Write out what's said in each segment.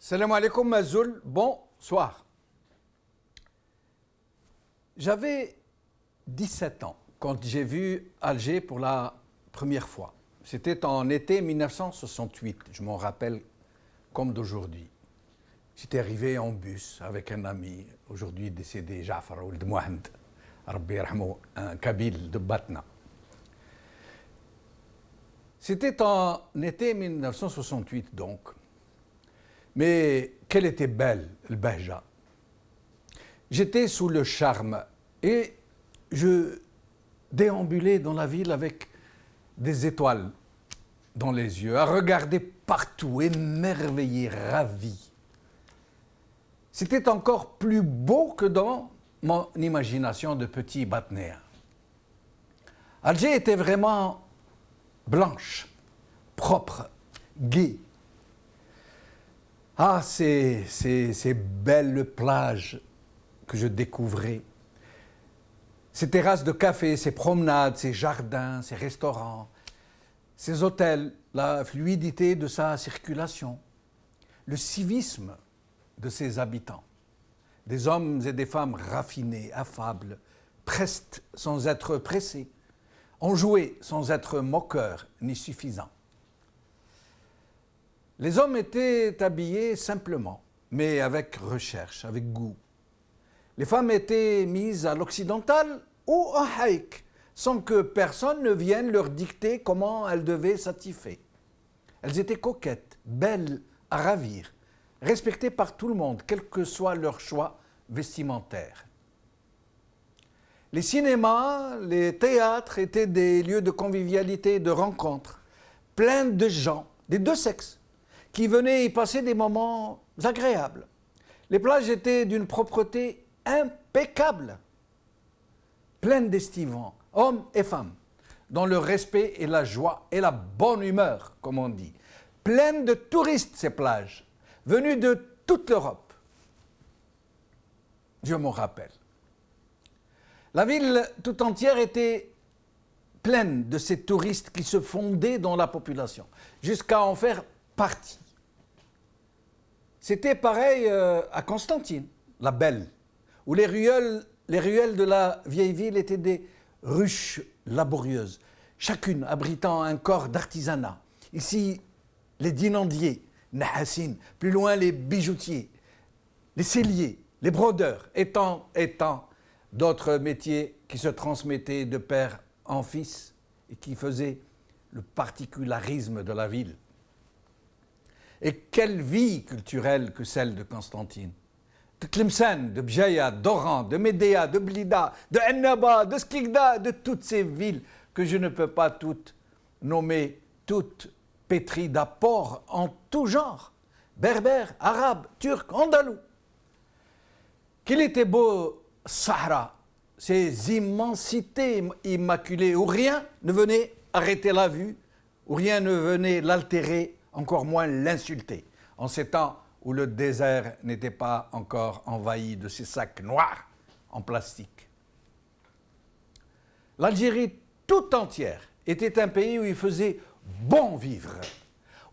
Salam alaikum Mazoul, bonsoir. J'avais 17 ans quand j'ai vu Alger pour la première fois. C'était en été 1968, je m'en rappelle comme d'aujourd'hui. J'étais arrivé en bus avec un ami, aujourd'hui décédé, Jafar Ould Mohamed, Rabbi Yarhamou, un Kabyle de Batna. C'était en été 1968 donc. Mais quelle était belle, le Bahja. J'étais sous le charme et je déambulais dans la ville avec des étoiles dans les yeux, à regarder partout, émerveillé, ravi. C'était encore plus beau que dans mon imagination de petit Batnéen. Alger était vraiment blanche, propre, gaie. Ah, ces belles plages que je découvrais, ces terrasses de café, ces promenades, ces jardins, ces restaurants, ces hôtels, la fluidité de sa circulation, le civisme de ses habitants, des hommes et des femmes raffinés, affables, prestes sans être pressés, enjoués sans être moqueurs ni suffisants. Les hommes étaient habillés simplement, mais avec recherche, avec goût. Les femmes étaient mises à l'occidental ou en haïk, sans que personne ne vienne leur dicter comment elles devaient s'attifer. Elles étaient coquettes, belles à ravir, respectées par tout le monde, quel que soit leur choix vestimentaire. Les cinémas, les théâtres étaient des lieux de convivialité, de rencontres, pleins de gens, des deux sexes, qui venaient y passer des moments agréables. Les plages étaient d'une propreté impeccable, pleines d'estivants, hommes et femmes, dans le respect et la joie et la bonne humeur, comme on dit. Pleines de touristes, ces plages, venus de toute l'Europe. Je m'en rappelle. La ville tout entière était pleine de ces touristes qui se fondaient dans la population, jusqu'à en faire partie. C'était pareil à Constantine, la belle, où les ruelles de la vieille ville étaient des ruches laborieuses, chacune abritant un corps d'artisanat. Ici, les dinandiers, nahassines, plus loin les bijoutiers, les selliers, les brodeurs, étant d'autres métiers qui se transmettaient de père en fils et qui faisaient le particularisme de la ville. Et quelle vie culturelle que celle de Constantine. De Tlemcen, de Bjaya, d'Oran, de Médéa, de Blida, de Ennaba, de Skikda, de toutes ces villes que je ne peux pas toutes nommer, toutes pétries d'apports en tout genre, berbères, arabes, turcs, andalous. Qu'il était beau Sahara, ces immensités immaculées où rien ne venait arrêter la vue, où rien ne venait l'altérer, encore moins l'insulter, en ces temps où le désert n'était pas encore envahi de ces sacs noirs en plastique. L'Algérie tout entière était un pays où il faisait bon vivre,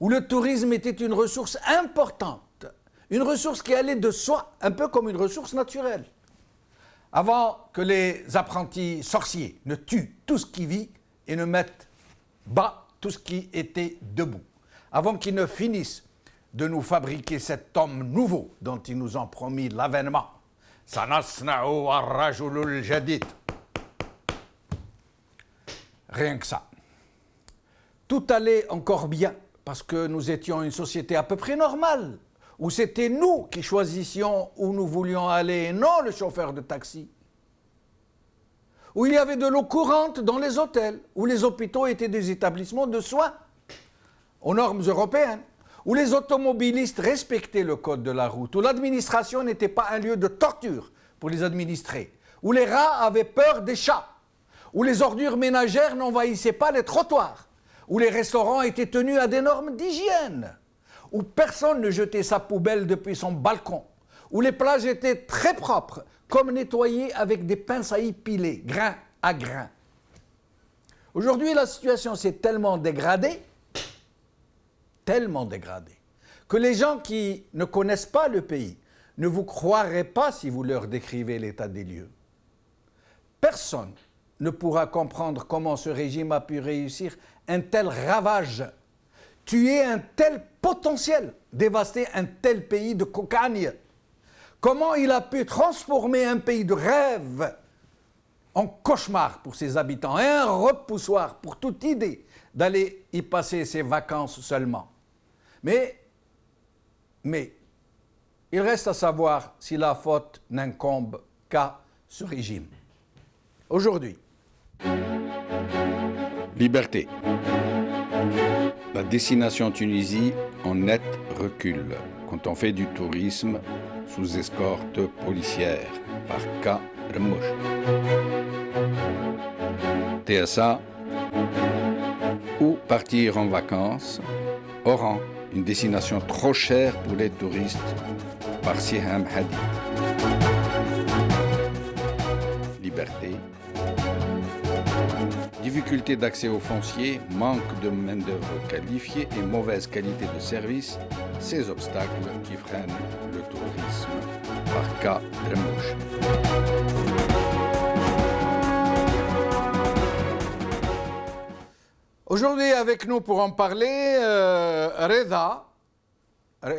où le tourisme était une ressource importante, une ressource qui allait de soi, un peu comme une ressource naturelle. Avant que les apprentis sorciers ne tuent tout ce qui vit et ne mettent bas tout ce qui était debout. Avant qu'ils ne finissent de nous fabriquer cet homme nouveau dont ils nous ont promis l'avènement. Sanasna'u ar-rajulul jadid. Rien que ça. Tout allait encore bien parce que nous étions une société à peu près normale, où c'était nous qui choisissions où nous voulions aller et non le chauffeur de taxi. Où il y avait de l'eau courante dans les hôtels, où les hôpitaux étaient des établissements de soins aux normes européennes, où les automobilistes respectaient le code de la route, où l'administration n'était pas un lieu de torture pour les administrés, où les rats avaient peur des chats, où les ordures ménagères n'envahissaient pas les trottoirs, où les restaurants étaient tenus à des normes d'hygiène, où personne ne jetait sa poubelle depuis son balcon, où les plages étaient très propres, comme nettoyées avec des pinces à épiler, grain à grain. Aujourd'hui, la situation s'est tellement dégradée, que les gens qui ne connaissent pas le pays ne vous croiraient pas si vous leur décrivez l'état des lieux. Personne ne pourra comprendre comment ce régime a pu réussir un tel ravage, tuer un tel potentiel, dévaster un tel pays de cocagne. Comment il a pu transformer un pays de rêve en cauchemar pour ses habitants et un repoussoir pour toute idée d'aller y passer ses vacances seulement. Mais il reste à savoir si la faute n'incombe qu'à ce régime. Aujourd'hui, Liberté. La destination Tunisie en net recul quand on fait du tourisme sous escorte policière par K. Remouche. TSA. Ou partir en vacances. Oran, une destination trop chère pour les touristes par Siham Hadid. Liberté. Difficulté d'accès aux fonciers, manque de main-d'œuvre qualifiée et mauvaise qualité de service, ces obstacles qui freinent le tourisme par K. Remouche. Aujourd'hui, avec nous pour en parler, Reda.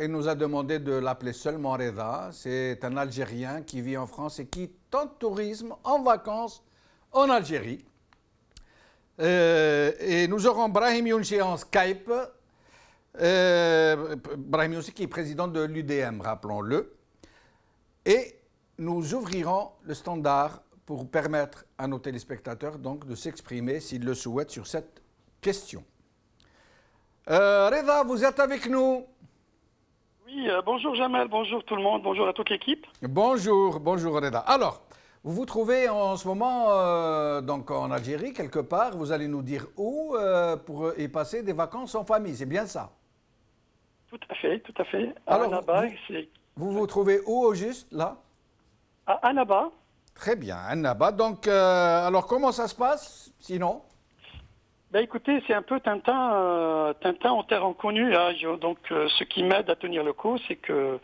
Il nous a demandé de l'appeler seulement Reda. C'est un Algérien qui vit en France et qui tente tourisme en vacances en Algérie. Et nous aurons Brahim Younchi en Skype. Brahim Younchi qui est président de l'UDM, rappelons-le. Et nous ouvrirons le standard pour permettre à nos téléspectateurs donc de s'exprimer s'ils le souhaitent sur cette question. Reda, vous êtes avec nous? Oui, bonjour Jamel, bonjour tout le monde, bonjour à toute l'équipe. Bonjour, bonjour Reda. Alors, vous vous trouvez en ce moment donc en Algérie, quelque part. Vous allez nous dire où pour y passer des vacances en famille, c'est bien ça? Tout à fait, tout à fait. À Alors, Annaba, vous vous trouvez où au juste, là? À Annaba. Très bien, Annaba. Donc, alors comment ça se passe, sinon? Ben écoutez, c'est un peu Tintin en terre inconnue. Hein. Donc, ce qui m'aide à tenir le coup, c'est que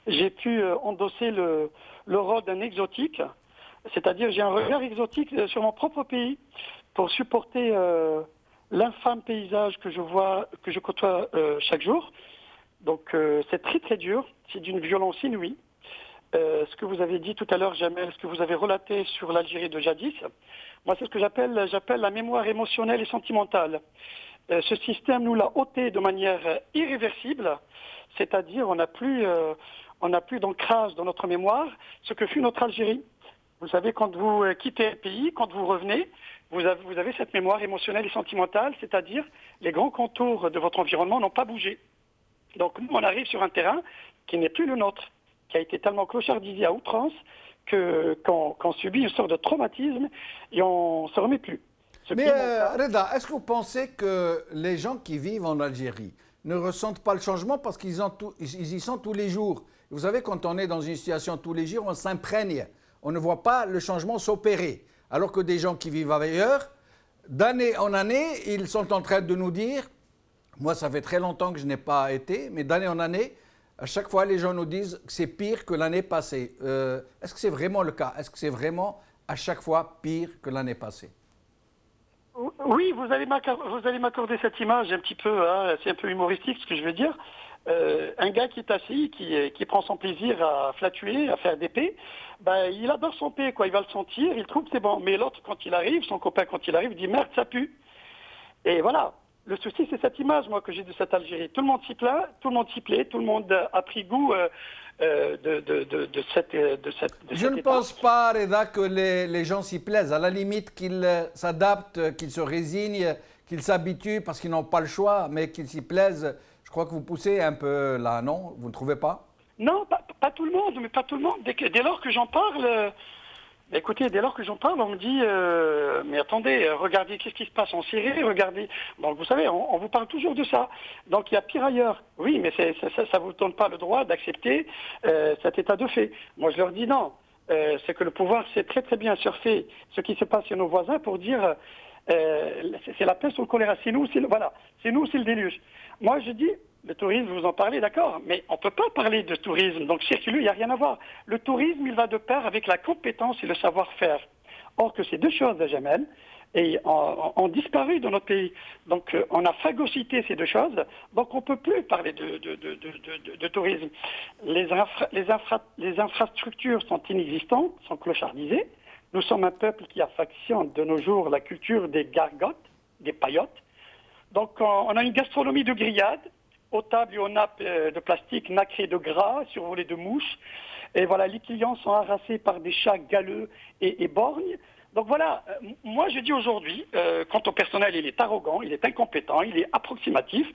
j'ai pu endosser le rôle d'un exotique. C'est-à-dire, j'ai un regard exotique sur mon propre pays pour supporter l'infâme paysage que je vois, que je côtoie chaque jour. Donc, c'est très très dur. C'est d'une violence inouïe. Ce que vous avez dit tout à l'heure, Jamel, ce que vous avez relaté sur l'Algérie de jadis, moi, c'est ce que j'appelle la mémoire émotionnelle et sentimentale. Ce système nous l'a ôté de manière irréversible, c'est-à-dire on n'a plus d'ancrage dans notre mémoire, ce que fut notre Algérie. Vous savez, quand vous quittez un pays, quand vous revenez, vous avez cette mémoire émotionnelle et sentimentale, c'est-à-dire les grands contours de votre environnement n'ont pas bougé. Donc nous, on arrive sur un terrain qui n'est plus le nôtre, qui a été tellement clochardisé à outrance qu'on subit une sorte de traumatisme et on ne se remet plus. Mais Reda, est-ce que vous pensez que les gens qui vivent en Algérie ne ressentent pas le changement parce qu'ils y sont tous les jours? Vous savez, quand on est dans une situation tous les jours, on s'imprègne. On ne voit pas le changement s'opérer. Alors que des gens qui vivent ailleurs, d'année en année, ils sont en train de nous dire, moi ça fait très longtemps que je n'ai pas été, mais d'année en année, à chaque fois les gens nous disent que c'est pire que l'année passée. Est-ce que c'est vraiment le cas? Est-ce que c'est vraiment à chaque fois pire que l'année passée? Oui, vous allez m'accorder cette image un petit peu, hein, c'est un peu humoristique ce que je veux dire. Un gars qui est assis, qui prend son plaisir à flatuer, à faire des paix, ben, il adore son paix, quoi. Il va le sentir, il trouve que c'est bon. Mais l'autre, quand il arrive, son copain, quand il arrive, il dit merde, ça pue. Et voilà. Le souci, c'est cette image, moi, que j'ai de cette Algérie. Tout le monde s'y plaît, tout le monde s'y plaît, tout le monde a pris goût de cette Je ne pense pas, Reda, que les gens s'y plaisent. À la limite, qu'ils s'adaptent, qu'ils se résignent, qu'ils s'habituent parce qu'ils n'ont pas le choix, mais qu'ils s'y plaisent. Je crois que vous poussez un peu là, non? Vous ne trouvez pas? Non, pas tout le monde, mais pas tout le monde. Dès lors que j'en parle... Écoutez, dès lors que j'en parle, on me dit mais attendez, regardez qu'est-ce qui se passe en Syrie, regardez. Donc vous savez, on vous parle toujours de ça. Donc il y a pire ailleurs. Oui, mais ça vous donne pas le droit d'accepter cet état de fait. Moi je leur dis non. C'est que le pouvoir sait très très bien surfer ce qui se passe chez nos voisins pour dire c'est la peste ou le choléra. C'est nous, c'est le déluge. Moi je dis Le tourisme, vous en parlez, d'accord, mais on ne peut pas parler de tourisme. Donc, circuler, il n'y a rien à voir. Le tourisme, il va de pair avec la compétence et le savoir-faire. Or que ces deux choses, Jamel, ont disparu dans notre pays. Donc, on a phagocyté ces deux choses. Donc, on ne peut plus parler de tourisme. Les infrastructures sont inexistantes, sont clochardisées. Nous sommes un peuple qui affectionne de nos jours la culture des gargotes, des paillotes. Donc, on a une gastronomie de grillades, aux tables et aux nappes de plastique nacrées de gras, survolées de mouches. Et voilà, les clients sont harassés par des chats galeux et borgnes. Donc voilà, moi je dis aujourd'hui, quant au personnel, il est arrogant, il est incompétent, il est approximatif.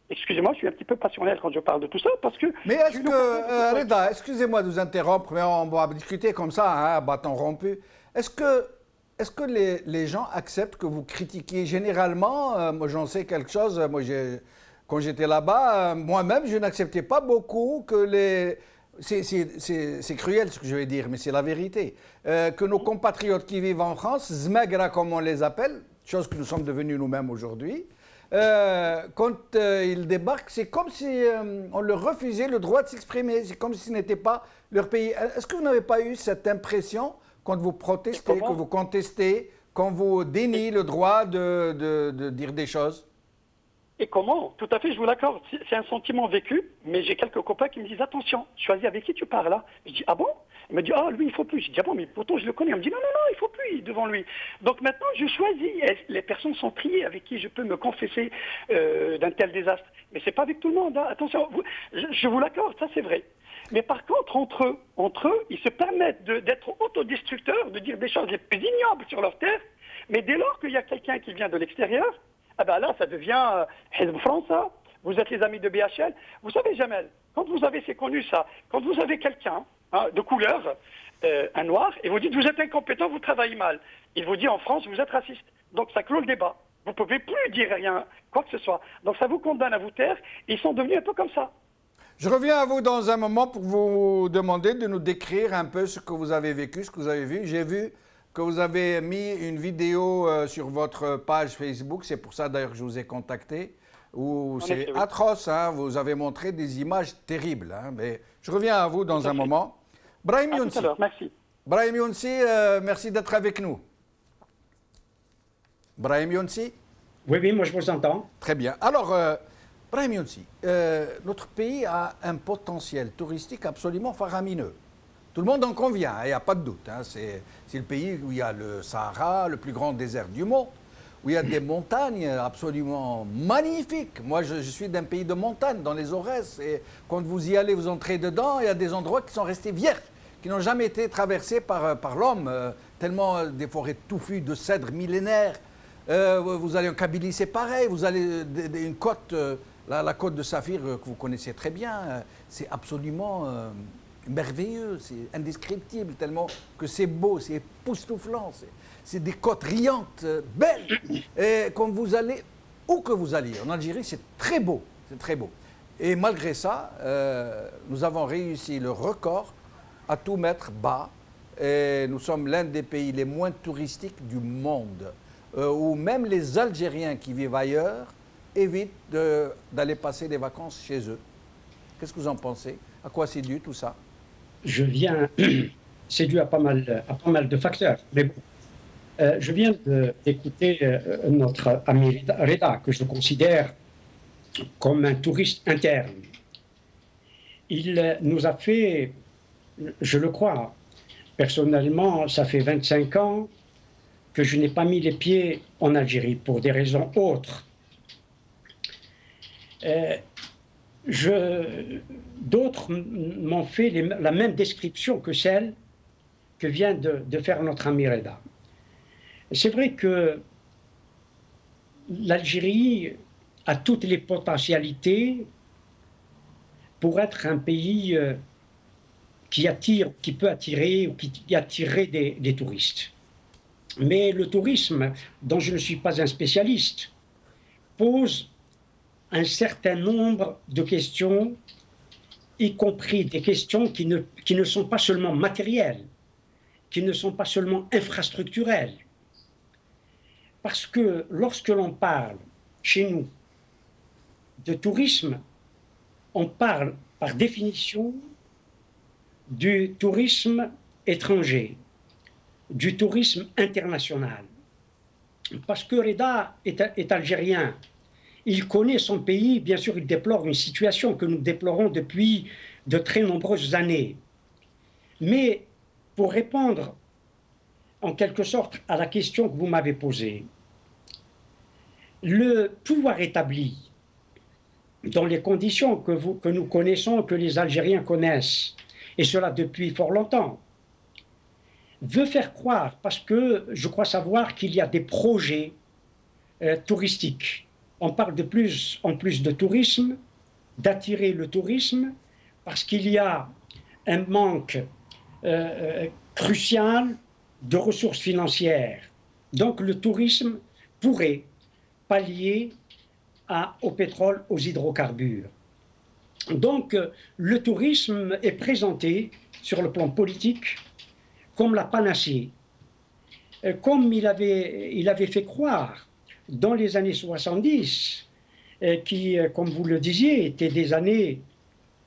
Excusez-moi, je suis un petit peu passionnel quand je parle de tout ça, parce que... Mais est-ce que, Reda, excusez-moi de vous interrompre, mais on va discuter comme ça, hein, bâton rompu. Est-ce que les gens acceptent que vous critiquiez généralement moi j'en sais quelque chose, quand j'étais là-bas, moi-même je n'acceptais pas beaucoup que les... C'est cruel ce que je vais dire, mais c'est la vérité. Que nos compatriotes qui vivent en France, zmegra comme on les appelle, chose que nous sommes devenus nous-mêmes aujourd'hui, quand ils débarquent, c'est comme si on leur refusait le droit de s'exprimer, c'est comme si ce n'était pas leur pays. Est-ce que vous n'avez pas eu cette impression quand vous protestez, que vous contestez, quand vous déniez le droit de dire des choses? Et comment? Tout à fait, je vous l'accorde. C'est un sentiment vécu, mais j'ai quelques copains qui me disent attention, choisis avec qui tu parles là. Je dis ah bon? Il me dit ah lui il faut plus. Je dis ah bon mais pourtant je le connais. Il me dit non il faut plus devant lui. Donc maintenant je choisis. Les personnes sont triées avec qui je peux me confesser d'un tel désastre. Mais c'est pas avec tout le monde. Hein. Attention, je vous l'accorde, ça c'est vrai. Mais par contre entre eux, ils se permettent d'être autodestructeurs, de dire des choses les plus ignobles sur leur terre. Mais dès lors qu'il y a quelqu'un qui vient de l'extérieur, ah ben là, ça devient Hizb France, vous êtes les amis de BHL. Vous savez, Jamel, quand vous avez, c'est connu ça, quand vous avez quelqu'un de couleur, un noir, et vous dites vous êtes incompétent, vous travaillez mal, il vous dit en France, vous êtes raciste. Donc ça clôt le débat. Vous ne pouvez plus dire rien, quoi que ce soit. Donc ça vous condamne à vous taire, et ils sont devenus un peu comme ça. Je reviens à vous dans un moment pour vous demander de nous décrire un peu ce que vous avez vécu, ce que vous avez vu. J'ai vu que vous avez mis une vidéo sur votre page Facebook, c'est pour ça d'ailleurs que je vous ai contacté, où c'est atroce, hein, vous avez montré des images terribles. Hein, mais je reviens à vous dans un moment. Brahim Younsi. Tout à l'heure, merci. Brahim Younsi, merci d'être avec nous. Brahim Younsi? Oui, moi je vous entends. Très bien. Alors, Brahim Younsi, notre pays a un potentiel touristique absolument faramineux. Tout le monde en convient, il n'y a pas de doute. Hein. C'est le pays où il y a le Sahara, le plus grand désert du monde, où il y a des montagnes absolument magnifiques. Moi, je suis d'un pays de montagne, dans les Aurès, et quand vous y allez, vous entrez dedans, il y a des endroits qui sont restés vierges, qui n'ont jamais été traversés par l'homme, tellement des forêts touffues de cèdres millénaires. Vous allez en Kabylie, c'est pareil, vous allez une côte, la côte de Saphir que vous connaissez très bien, c'est absolument... merveilleux, c'est indescriptible, tellement que c'est beau, c'est époustouflant, c'est des côtes riantes, belles. Et quand vous allez, où que vous alliez, en Algérie, c'est très beau, c'est très beau. Et malgré ça, nous avons réussi le record à tout mettre bas. Et nous sommes l'un des pays les moins touristiques du monde, où même les Algériens qui vivent ailleurs évitent d'aller passer des vacances chez eux. Qu'est-ce que vous en pensez? À quoi c'est dû tout ça? C'est dû à pas mal de facteurs. Mais bon, je viens d'écouter notre ami Reda, que je considère comme un touriste interne. Il nous a fait, je le crois, personnellement, ça fait 25 ans que je n'ai pas mis les pieds en Algérie pour des raisons autres. D'autres m'ont fait la même description que celle que vient de faire notre ami Reda. C'est vrai que l'Algérie a toutes les potentialités pour être un pays qui peut attirer ou qui attirerait des touristes. Mais le tourisme, dont je ne suis pas un spécialiste, pose un certain nombre de questions, y compris des questions qui ne sont pas seulement matérielles, qui ne sont pas seulement infrastructurelles. Parce que lorsque l'on parle chez nous de tourisme, on parle par définition du tourisme étranger, du tourisme international. Parce que Reda est algérien. Il connaît son pays, bien sûr, il déplore une situation que nous déplorons depuis de très nombreuses années. Mais pour répondre en quelque sorte à la question que vous m'avez posée, le pouvoir établi, dans les conditions que nous connaissons, que les Algériens connaissent, et cela depuis fort longtemps, veut faire croire, parce que je crois savoir qu'il y a des projets touristiques. On parle de plus en plus de tourisme, d'attirer le tourisme, parce qu'il y a un manque crucial de ressources financières. Donc le tourisme pourrait pallier au pétrole, aux hydrocarbures. Donc le tourisme est présenté sur le plan politique comme la panacée, comme il avait fait croire dans les années 70, qui, comme vous le disiez, étaient des années,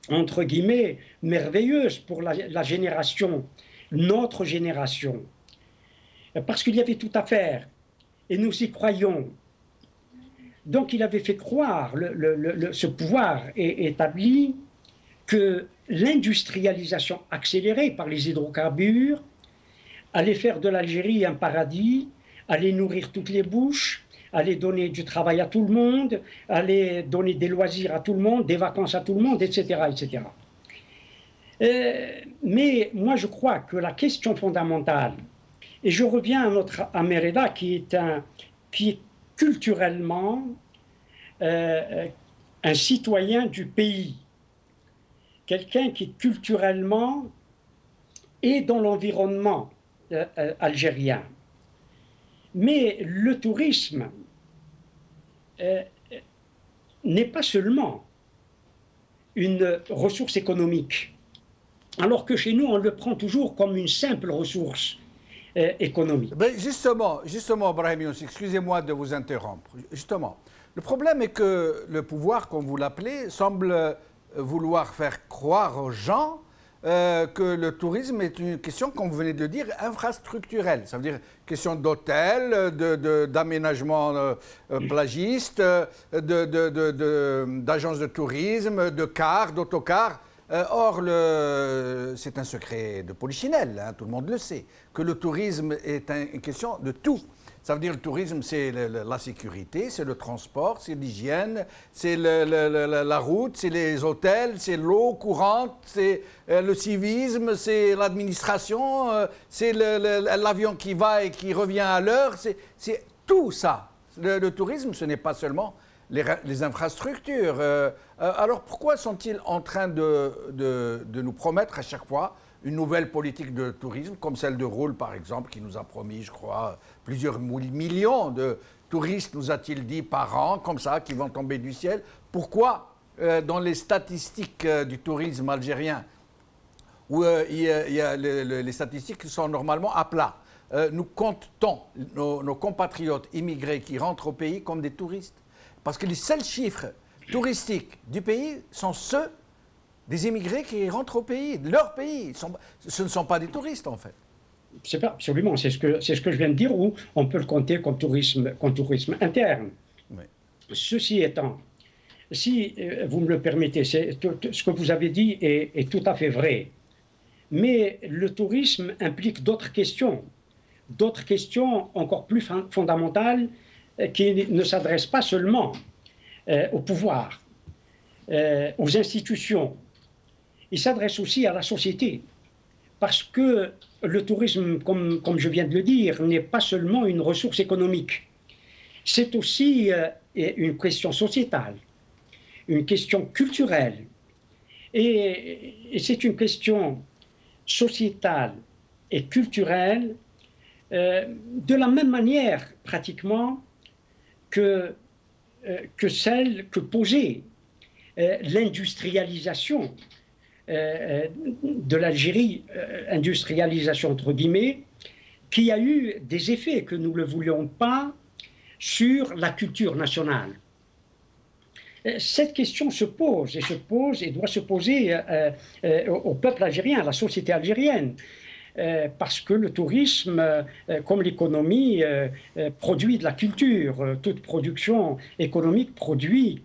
entre guillemets, merveilleuses pour la génération, notre génération. Parce qu'il y avait tout à faire, et nous y croyons. Donc il avait fait croire, ce pouvoir établi, que l'industrialisation accélérée par les hydrocarbures allait faire de l'Algérie un paradis, allait nourrir toutes les bouches, allait donner du travail à tout le monde, allait donner des loisirs à tout le monde, des vacances à tout le monde, etc. etc. Mais moi je crois que la question fondamentale, et je reviens à Mereda qui est culturellement un citoyen du pays, quelqu'un qui culturellement est dans l'environnement algérien. Mais le tourisme n'est pas seulement une ressource économique, alors que chez nous, on le prend toujours comme une simple ressource économique. Ben justement, Brahim Younous, excusez-moi de vous interrompre. Justement, le problème est que le pouvoir, comme vous l'appelez, semble vouloir faire croire aux gens que le tourisme est une question, comme vous venez de le dire, infrastructurelle. Ça veut dire question d'hôtels, d'aménagements plagistes, d'agences de tourisme, de cars, d'autocars. Or, c'est un secret de polichinelle, hein, tout le monde le sait, que le tourisme est une question de tout. Ça veut dire le tourisme, c'est la sécurité, c'est le transport, c'est l'hygiène, c'est la route, c'est les hôtels, c'est l'eau courante, c'est le civisme, c'est l'administration, c'est l'avion qui va et qui revient à l'heure, c'est tout ça. Le tourisme, ce n'est pas seulement les infrastructures. Alors pourquoi sont-ils en train de nous promettre à chaque fois une nouvelle politique de tourisme, comme celle de Roule, par exemple, qui nous a promis, je crois, plusieurs millions de touristes, nous a-t-il dit, par an, comme ça, qui vont tomber du ciel. Pourquoi, dans les statistiques du tourisme algérien, où les statistiques sont normalement à plat, nous comptons nos compatriotes immigrés qui rentrent au pays comme des touristes? Parce que les seuls chiffres touristiques du pays sont ceux des immigrés qui rentrent au pays, leur pays. Ce ne sont pas des touristes, en fait. C'est pas, absolument, c'est ce que je viens de dire, où on peut le compter comme tourisme interne. Oui. Ceci étant, si vous me le permettez, ce que vous avez dit est tout à fait vrai. Mais le tourisme implique d'autres questions encore plus fondamentales, qui ne s'adressent pas seulement au pouvoir, aux institutions. Il s'adresse aussi à la société, parce que le tourisme, comme je viens de le dire, n'est pas seulement une ressource économique. C'est aussi une question sociétale, une question culturelle. Et c'est une question sociétale et culturelle de la même manière, pratiquement, que celle que posait l'industrialisation de l'Algérie, industrialisation entre guillemets, qui a eu des effets, que nous ne le voulions pas, sur la culture nationale. Cette question se pose et doit se poser au peuple algérien, à la société algérienne. Parce que le tourisme, comme l'économie, produit de la culture. Toute production économique produit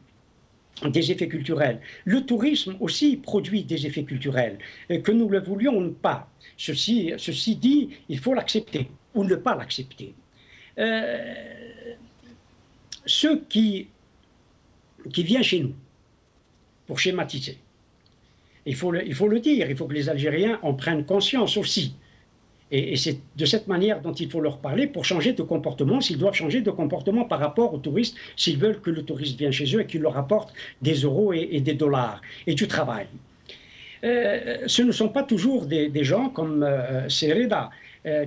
des effets culturels. Le tourisme aussi produit des effets culturels, que nous le voulions ou pas. Ceci dit, il faut l'accepter ou ne pas l'accepter. Ceux qui viennent chez nous, pour schématiser, il faut le dire, il faut que les Algériens en prennent conscience aussi. Et c'est de cette manière dont il faut leur parler pour changer de comportement, s'ils doivent changer de comportement par rapport aux touristes, s'ils veulent que le touriste vienne chez eux et qu'il leur apporte des euros et des dollars et du travail. Ce ne sont pas toujours des gens comme Sereda,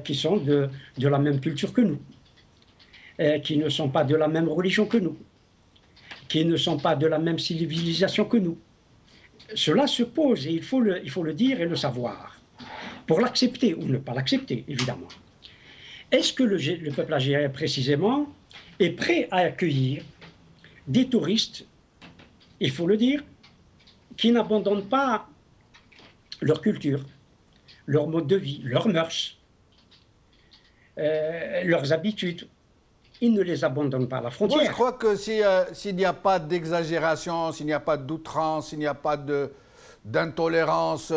qui sont de la même culture que nous, qui ne sont pas de la même religion que nous, qui ne sont pas de la même civilisation que nous. Cela se pose et il faut le dire et le savoir. Pour l'accepter ou ne pas l'accepter, évidemment. Est-ce que le peuple algérien, précisément, est prêt à accueillir des touristes, il faut le dire, qui n'abandonnent pas leur culture, leur mode de vie, leurs mœurs, leurs habitudes? Ils ne les abandonnent pas à la frontière. Moi, je crois que s'il n'y a pas d'exagération, s'il n'y a pas d'outrance, s'il n'y a pas d'intolérance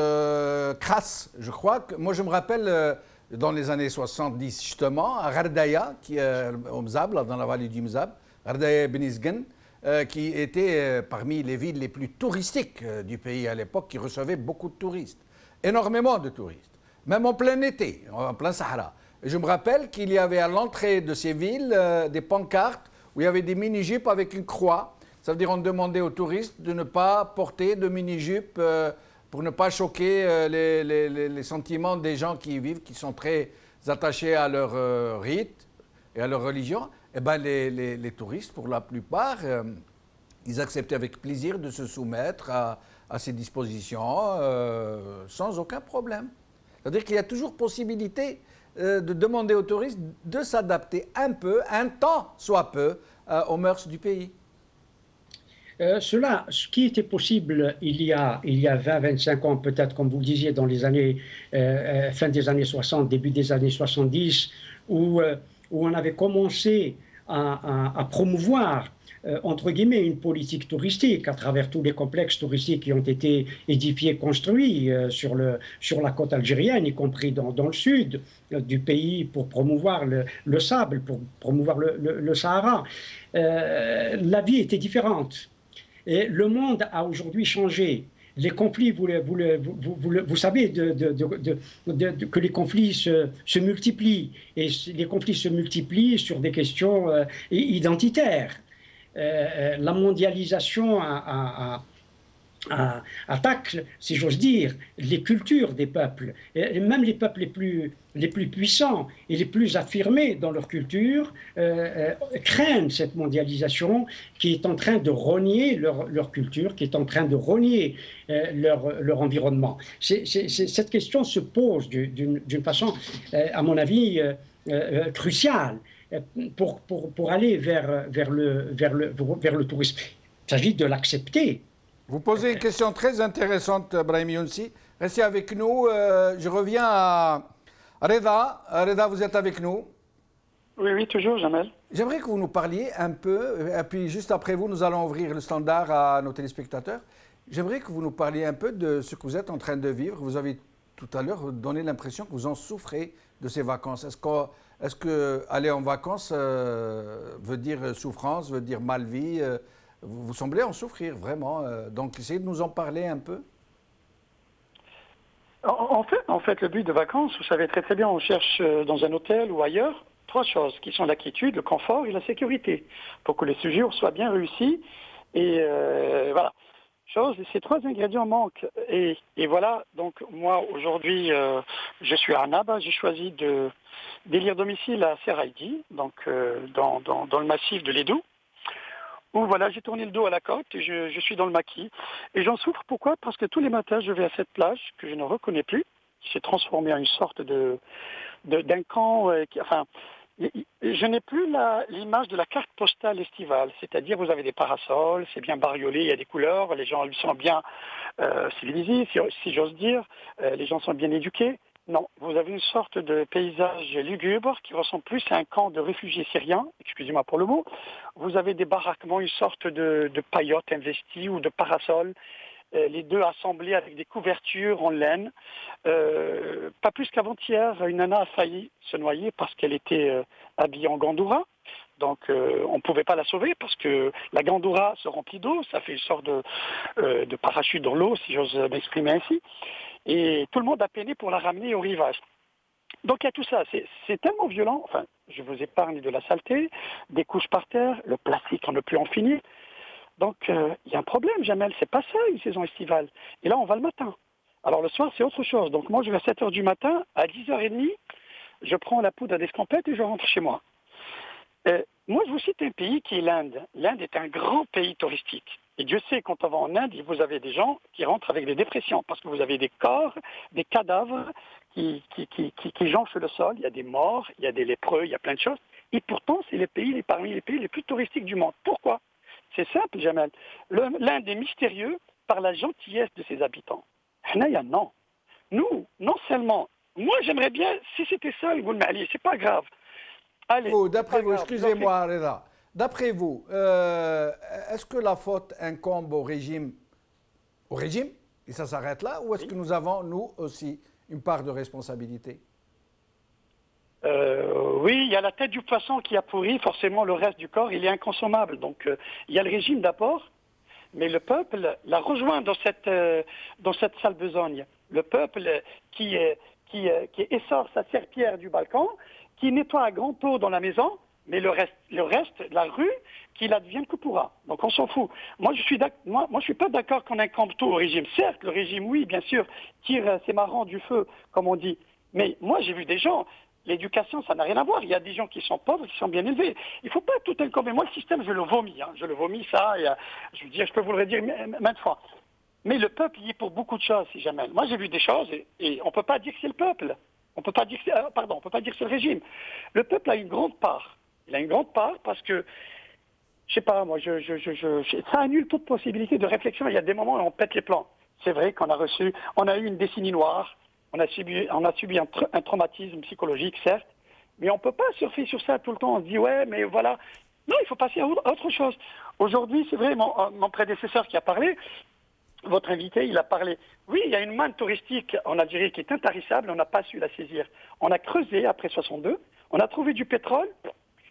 crasse, je crois que... Moi, je me rappelle, dans les années 70, justement, à Gardaya, qui est au Mzab, dans la vallée du Mzab, Gardaya Benizgen, qui était parmi les villes les plus touristiques du pays à l'époque, qui recevait beaucoup de touristes. Énormément de touristes. Même en plein été, en plein Sahara. Et je me rappelle qu'il y avait à l'entrée de ces villes des pancartes où il y avait des mini-jupes avec une croix. Ça veut dire qu'on demandait aux touristes de ne pas porter de mini-jupe pour ne pas choquer les sentiments des gens qui y vivent, qui sont très attachés à leur rite et à leur religion. Eh bien, les touristes, pour la plupart, ils acceptaient avec plaisir de se soumettre à ces dispositions sans aucun problème. C'est-à-dire qu'il y a toujours possibilité de demander aux touristes de s'adapter un peu, un temps soit peu, aux mœurs du pays. Ce qui était possible il y a 20-25 ans, peut-être, comme vous le disiez, dans les années, fin des années 60, début des années 70, où on avait commencé à promouvoir, entre guillemets, une politique touristique à travers tous les complexes touristiques qui ont été édifiés, construits sur la côte algérienne, y compris dans le sud du pays, pour promouvoir le sable, pour promouvoir le Sahara. La vie était différente. Et le monde a aujourd'hui changé. Les conflits, vous savez que les conflits se multiplient. Et les conflits se multiplient sur des questions identitaires. La mondialisation attaque, si j'ose dire, les cultures des peuples. Et même les peuples les plus puissants et les plus affirmés dans leur culture craignent cette mondialisation qui est en train de rogner leur culture, qui est en train de rogner leur environnement. Cette question se pose d'une façon, à mon avis, cruciale pour aller vers le tourisme. Il s'agit de l'accepter. Vous posez une question très intéressante, Brahim Younsi. Restez avec nous. Je reviens à Reda. Reda, vous êtes avec nous? Oui, toujours, Jamel. J'aimerais que vous nous parliez un peu, et puis juste après vous, nous allons ouvrir le standard à nos téléspectateurs. J'aimerais que vous nous parliez un peu de ce que vous êtes en train de vivre. Vous avez tout à l'heure donné l'impression que vous en souffrez de ces vacances. Est-ce que aller en vacances veut dire souffrance, veut dire mal-vie? Vous semblez en souffrir, vraiment. Donc, essayez de nous en parler un peu. En fait, le but de vacances, vous savez très très bien, on cherche dans un hôtel ou ailleurs 3 choses qui sont la quiétude, le confort et la sécurité, pour que le séjour soit bien réussi. Et voilà. Ces 3 ingrédients manquent. Et voilà, donc moi, aujourd'hui, je suis à Annaba. J'ai choisi d'élire domicile à Seraïdi, donc dans le massif de l'Eddou. Où voilà, j'ai tourné le dos à la côte et je suis dans le maquis. Et j'en souffre, pourquoi? Parce que tous les matins, je vais à cette plage que je ne reconnais plus, qui s'est transformée en une sorte d'un camp. Je n'ai plus l'image de la carte postale estivale, c'est-à-dire vous avez des parasols, c'est bien bariolé, il y a des couleurs, les gens sont bien civilisés, si j'ose dire, les gens sont bien éduqués. Non, vous avez une sorte de paysage lugubre qui ressemble plus à un camp de réfugiés syriens, excusez-moi pour le mot. Vous avez des baraquements, une sorte de paillotes investies ou de parasols, les deux assemblés avec des couvertures en laine. Pas plus qu'avant-hier, une nana a failli se noyer parce qu'elle était habillée en gandoura. Donc on ne pouvait pas la sauver parce que la gandoura se remplit d'eau, ça fait une sorte de parachute dans l'eau, si j'ose m'exprimer ainsi. Et tout le monde a peiné pour la ramener au rivage. Donc il y a tout ça, c'est tellement violent, enfin je vous épargne de la saleté, des couches par terre, le plastique on ne peut plus en finir. Donc il y a un problème, Jamel, c'est pas ça une saison estivale. Et là on va le matin. Alors le soir c'est autre chose, donc moi je vais à 7h du matin, à 10h30, je prends la poudre d'escampette et je rentre chez moi. Moi, je vous cite un pays qui est l'Inde. L'Inde est un grand pays touristique. Et Dieu sait, quand on va en Inde, vous avez des gens qui rentrent avec des dépressions parce que vous avez des corps, des cadavres qui jonchent le sol. Il y a des morts, il y a des lépreux, il y a plein de choses. Et pourtant, c'est parmi les pays les plus touristiques du monde. Pourquoi? C'est simple, Jamel. L'Inde est mystérieux par la gentillesse de ses habitants. Hanaya, non. Nous, non seulement, moi j'aimerais bien, si c'était ça, vous le m'alliez, c'est pas grave. D'après vous, excusez-moi, Reda, d'après vous, est-ce que la faute incombe au régime, et ça s'arrête là, ou est-ce que nous avons, nous aussi, une part de responsabilité? Oui, il y a la tête du poisson qui a pourri, forcément le reste du corps, il est inconsommable. Donc il y a le régime d'abord, mais le peuple l'a rejoint dans cette sale besogne. Le peuple qui essore sa serpillière du balcon, qui nettoie à grand eau dans la maison, mais le reste, la rue, qu'il advienne que pourra. Donc on s'en fout. Moi, je suis pas d'accord qu'on incombe tout au régime. Certes, le régime, oui, bien sûr, tire ses marrons du feu, comme on dit. Mais moi, j'ai vu des gens, l'éducation, ça n'a rien à voir. Il y a des gens qui sont pauvres, qui sont bien élevés. Il ne faut pas tout incomber. Moi, le système, je le vomis. Je le vomis, ça. Et, je veux dire, je peux vous le redire maintes fois. Mais le peuple y est pour beaucoup de choses, si jamais. Moi, j'ai vu des choses, et on ne peut pas dire que c'est le peuple. On peut pas dire que on peut pas dire que c'est le régime. Le peuple a une grande part. Il a une grande part parce que, je sais pas, moi, ça annule toute possibilité de réflexion. Il y a des moments où on pète les plans. C'est vrai qu'on a eu une décennie noire, on a subi un traumatisme psychologique, certes, mais on peut pas surfer sur ça tout le temps. On se dit, ouais, mais voilà. Non, il faut passer à autre chose. Aujourd'hui, c'est vrai, mon prédécesseur qui a parlé, votre invité, il a parlé. Oui, il y a une manne touristique en Algérie qui est intarissable, on n'a pas su la saisir. On a creusé après 62, on a trouvé du pétrole,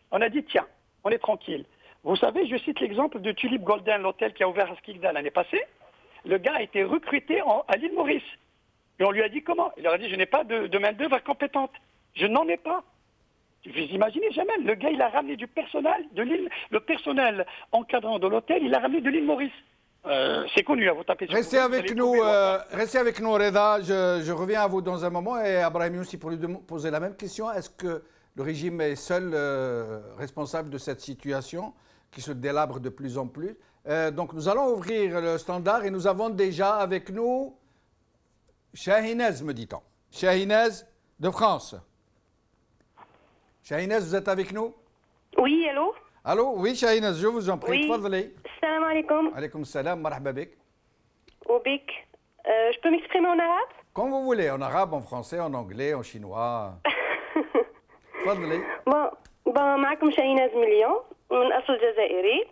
on a dit tiens, on est tranquille. Vous savez, je cite l'exemple de Tulip Golden, l'hôtel qui a ouvert à Skikda l'année passée. Le gars a été recruté à l'île Maurice. Et on lui a dit comment? Il leur a dit je n'ai pas de main-d'œuvre compétente. Je n'en ai pas. Vous imaginez jamais, le gars il a ramené du personnel de l'île, le personnel encadrant de l'hôtel, il a ramené de l'île Maurice. C'est connu, à vous taper sur Restez avec nous, Reda. Je reviens à vous dans un moment et à Brahim aussi pour lui poser la même question. Est-ce que le régime est seul responsable de cette situation qui se délabre de plus en plus? Donc nous allons ouvrir le standard et nous avons déjà avec nous Shahinez, me dit-on. Shahinez de France. Shahinez, vous êtes avec nous? Oui, allô? Allô, oui, Shahinez, je vous en prie. Oui. Salam alaikum. Alaikum salam, marhaba bik. Oubik. Je peux m'exprimer en arabe? Comme vous voulez, en arabe, en français, en anglais, en chinois. تفضلي. معكم شاهيناز مليون من أصل جزائري.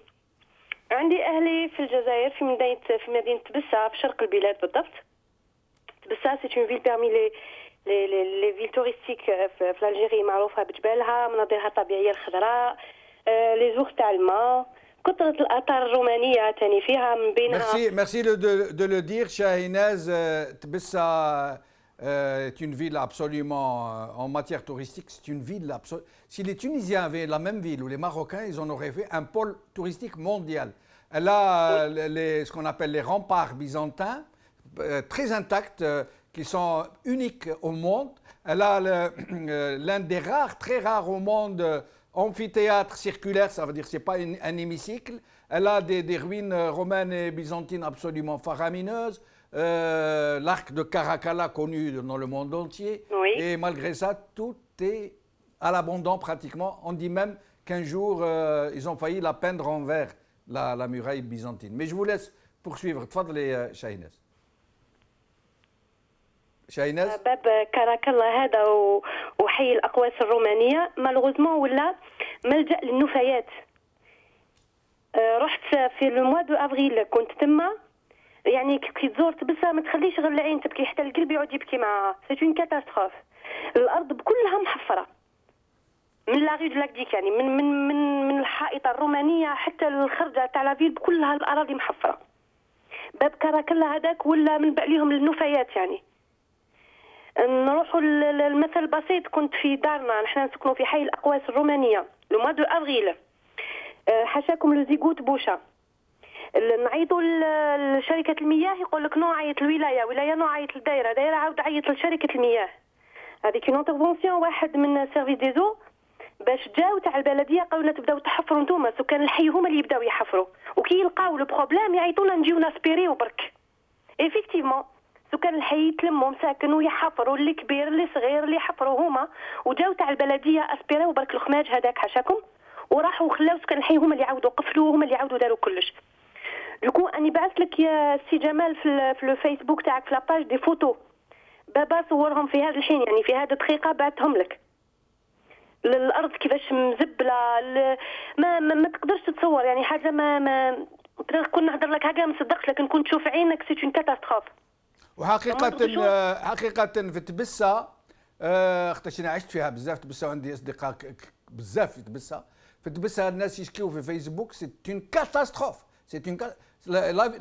عندي أهلي في الجزائر في مدينة تبسة في شرق البلاد بالضبط. تبسة c'est une ville parmi les villes touristiques في الجزائر معروفة بجبالها مناظرها الطبيعية الخضراء les jours تاع الماء كثرة الآثار الرومانية تاني فيها من بينها. Merci de le dire, Shahinaz. Tbissa est une ville absolument, en matière touristique, c'est une ville absolument. Si les Tunisiens avaient la même ville ou les Marocains, ils en auraient fait un pôle touristique mondial. Elle a ce qu'on appelle les remparts byzantins, très intacts, qui sont uniques au monde. Elle a l'un des rares, très rares au monde, amphithéâtre circulaire, ça veut dire que ce n'est pas un hémicycle. Elle a des ruines romaines et byzantines absolument faramineuses. L'arc de Caracalla connu dans le monde entier. Oui. Et malgré ça, tout est à l'abandon pratiquement. On dit même qu'un jour, ils ont failli la peindre en vert, la muraille byzantine. Mais je vous laisse poursuivre. تفضلي شاهيناز. شاهيناز. باب كراكلا هذا وحي الأقواس الرومانية مالوغوزمون ولا ملجأ للنفايات. رحت في الموا دو افريل كنت تما يعني كي تزور تبسها ما تخليش غير العين تبكي حتى القلب يعود يبكي معاها. سي اون كاتاستروف. الارض كلها محفره من لا ريو دو لاكديك يعني من الحائطه الرومانيه حتى الخرجه تاع لافيل كلها الاراضي محفره. باب كراكلا هذاك ولا من عليهم النفايات يعني. نروحوا المثل البسيط كنت في دارنا نحن نسكنوا في حي الاقواس الرومانيه لو موا دو افريل حاشاكم لو زيغوت بوشا نعيطوا لشركه المياه يقول لك نوع عيط الولايه ولايه نوع عيط الدائره دائره عاود عيط لشركه المياه هذيك اون انترفونسيون واحد من سيرفيس دي زو باش جاو تاع البلديه قالوا لنا تبداو تحفروا نتوما سكان الحي هما اللي يبداو يحفروا وكي يلقاو لو بروبليم يعيطونا نجيو ناسبيريو برك ايفيكتيفمون سكان الحي يتلموا مساكن ويحفروا اللي كبير اللي صغير اللي حفروا هما وجاو تاع البلديه اسبيريو برك الخماج هذاك حاشاكم وراحوا خلاو سكان الحي هما اللي عاودوا قفلوا هما اللي عاودوا داروا كلش. دوكو اني بعثت لك يا سي جمال في الفيسبوك تاعك في لاباج دي فوتو بابا صورهم في هذا الحين يعني في هذه الدقيقه بعثهم لك. الارض كيفاش مزبله ما تقدرش تتصور يعني حاجه ما كون نهضر لك هكا ما صدقش لكن كنت تشوف عينك سي اون كاتاستروف. حقيقه في تبسه اختي انا عشت فيها بزاف تبسه وعندي اصدقاء بزاف في تبسه. في تبسه الناس يشكيو في فيسبوك سي اون كاتاستروف. C'est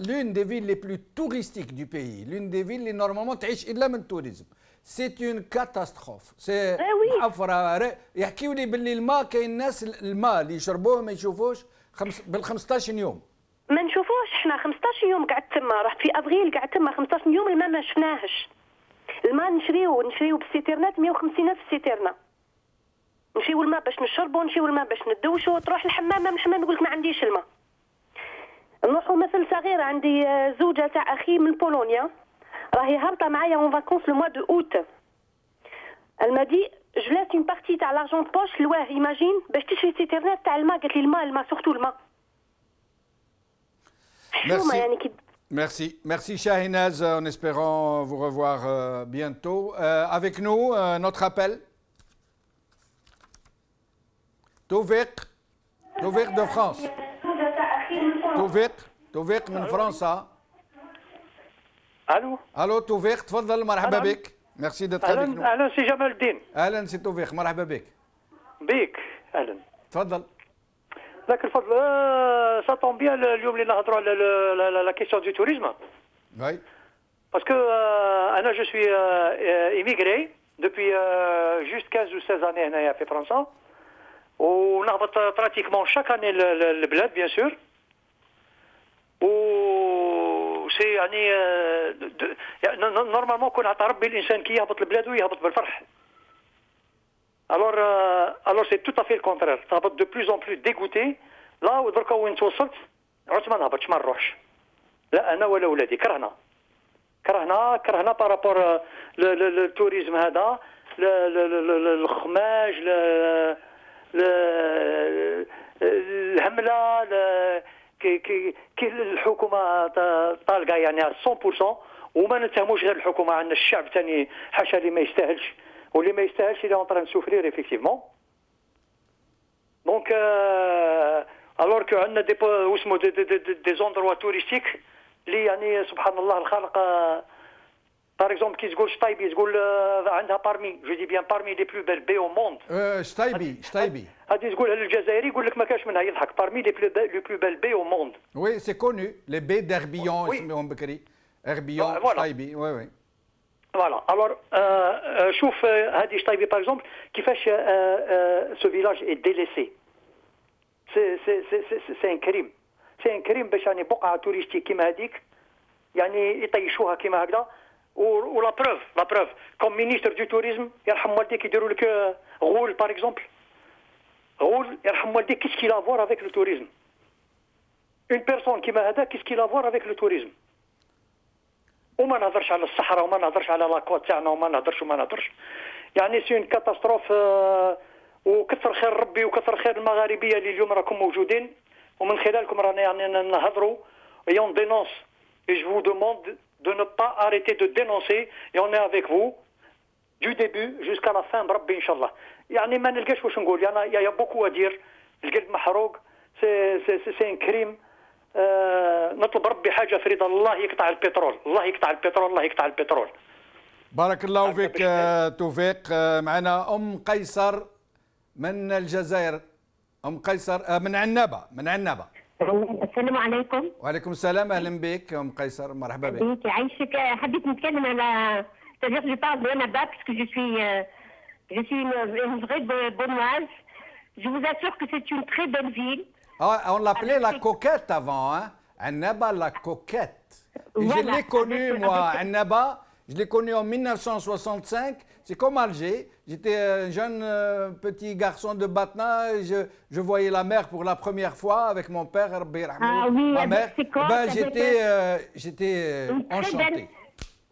l'une des villes les plus touristiques du pays, l'une des villes اللي normalement تعيش إلا من التوريزم. C'est une catastrophe. C'est محفرة يحكيوا لي باللي الماء كاين ناس الماء اللي يشربوه ما يشوفوش بال 15 يوم. ما نشوفوش احنا 15 يوم قعدت تما رحت في افريل قعدت تما 15 يوم الماء ما شفناهش. الماء نشريو بالسيترنات 150 ألف سيترنا. نمشيو الماء باش نشربوا نمشيو الماء باش ندوشوا تروح الحمام من الحمام يقول لك ما عنديش الماء. نروحوا مثل صغير عندي زوجه تاع اخي من بولونيا راهي هابطه معايا اون فاكونس لو موا دو اوت elle m'a dit je laisse une partie تاع l'argent de poche لواه ايماجين باش تشري سيترنات تاع الماء قالت لي الماء سورتو الماء. Merci Shahinaz, en espérant vous revoir bientôt. Avec nous, notre appel. Toufik de France. توفيق من فرنسا. الو توفيق تفضل مرحبا بك. ميرسي ديت افيك نو. اهلا سي جمال الدين. اهلا سي توفيق مرحبا بك. اهلا تفضل. لك الفضل سا طون بيان اليوم اللي نهضروا على لا كيسيون دو توريزم. وي باسكو انا جو سوي ايميغري دوبوي جوست 15 ou 16 années هنايا في فرنسا ونهبط براتيكمون شاك اني البلاد بيان سور و سي يعني نورمالمون كون عطى ربي الانسان كي يهبط لبلادو يهبط بالفرح. alors c'est tout à fait le contraire تهبط دو بلوس اون بلوس ديغوتي لا ودركا وين توصلت عرفت ما نهبطش ما نروحش لا انا ولا ولادي كرهنا بارابور للتوريزم هذا الخماج الهمله كي الحكومه طالقه يعني 100% وما نتهموش غير الحكومه عندنا الشعب ثاني حاشا اللي ما يستاهلش واللي ما يستاهلش اللي اون تران سوفرير افيكتيفمون دونك الور كو عندنا دي اسمو دي زوندروا توريستيك اللي يعني سبحان الله الخالق Par exemple, qui se goule Staibi, se goule عندها parmi, je dis bien parmi les plus belles baies au monde. Staibi. هذه تقولها للجزائري يقول لك ما كاش منها يضحك parmi les plus belles baies au monde. Oui, c'est connu, les baies d'Herbillon اسمهم بكري. Herbillon, Staibi, oui. Voilà. Alors شوف هذه Staibi par exemple, كيفاش ce village est délaissé. C'est un crime. C'est un crime باش يعني بقعة توريستيك كيما هذيك يعني يطيشوها كيما هكذا. ولا بروف كوم مينيستر دو توريزم يرحم والديك يديروا لك غول باغ اكزومبل غول يرحم والديك كيس كي لافوار افيك لو توريزم اون بيرسون كيما هذا كيس كي لافوار افيك لو توريزم وما نهضرش على الصحراء وما نهضرش على لاكوت تاعنا وما نهضرش يعني سي اون كاتاستروف وكثر خير ربي وكثر خير المغاربيه اللي اليوم راكم موجودين ومن خلالكم رانا يعني نهضروا et on dénonce et je vous demande de ne pas arrêter de dénoncer et on est avec vous du début jusqu'à la fin بربي ان شاء الله. يعني ما نلقاش واش نقول يعني يا بوكو ادير القلب محروق سي ان كريم. نطلب ربي حاجه فريده الله يقطع البترول الله يقطع البترول الله يقطع البترول. بارك الله فيك توفيق. معنا قيصر من الجزائر. قيصر من عنابه السلام عليكم. وعليكم السلام، اهلا بك قيصر، مرحبا بك. يعيشك. حبيت نتكلم على c'est-à-dire je parle de Annaba parce que je suis une vraie bonnoise. Je vous assure que c'est une très belle ville. On l'appelait la coquette avant, hein? Annaba la coquette. Et voilà, je l'ai connue moi, Annaba, je l'ai connue en 1965. C'est comme Alger. J'étais un jeune petit garçon de Batna. Je voyais la mer pour la première fois avec mon père, ma mère. J'étais enchanté.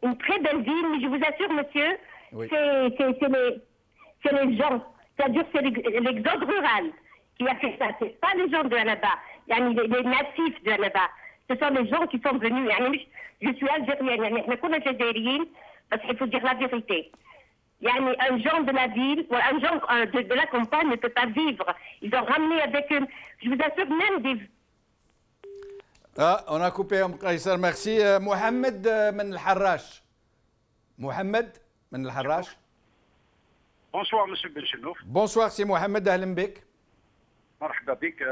Une très belle ville, mais je vous assure, monsieur, oui. C'est les gens. C'est-à-dire c'est l'exode rural qui a fait ça. Ce n'est pas les gens de Annaba, les natifs de Annaba. Ce sont les gens qui sont venus. Je suis algérienne, parce qu'il faut dire la vérité. Un gens de la ville, un gens de la campagne ne peut pas vivre. Ils ont ramené avec eux, je vous assure, même des... on a coupé Qaïsar, merci. Mohamed من الحراش. Mohamed من الحراش. Bonsoir monsieur Benchenouf. Bonsoir, c'est Mohamed, ahlan bik. Marhaba bik.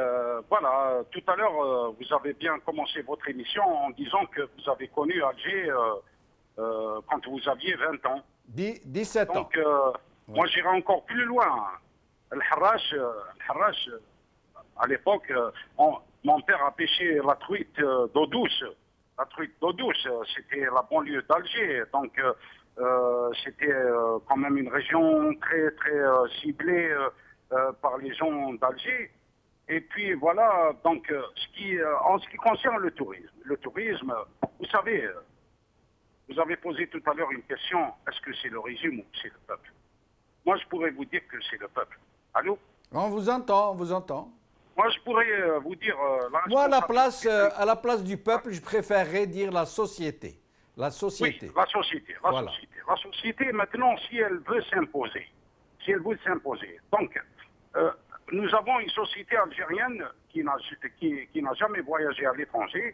Voilà, tout à l'heure vous avez bien commencé votre émission en disant que vous avez connu Alger quand vous aviez 20 ans. 17 ans. Donc moi j'irai encore plus loin. Al-Harrach, à l'époque, mon père a pêché la truite d'eau douce. La truite d'eau douce, c'était la banlieue d'Alger. Donc, c'était quand même une région très, très ciblée par les gens d'Alger. Et puis, voilà, donc, en ce qui concerne le tourisme, vous savez, vous avez posé tout à l'heure une question, est-ce que c'est le régime ou c'est le peuple? Moi, je pourrais vous dire que c'est le peuple. Allô? On vous entend, on vous entend. Moi, je pourrais vous dire... Moi, à la place du peuple, je préférerais dire la société. La société. Oui, la société. Voilà. La société, maintenant, si elle veut s'imposer. Donc, nous avons une société algérienne qui n'a jamais voyagé à l'étranger.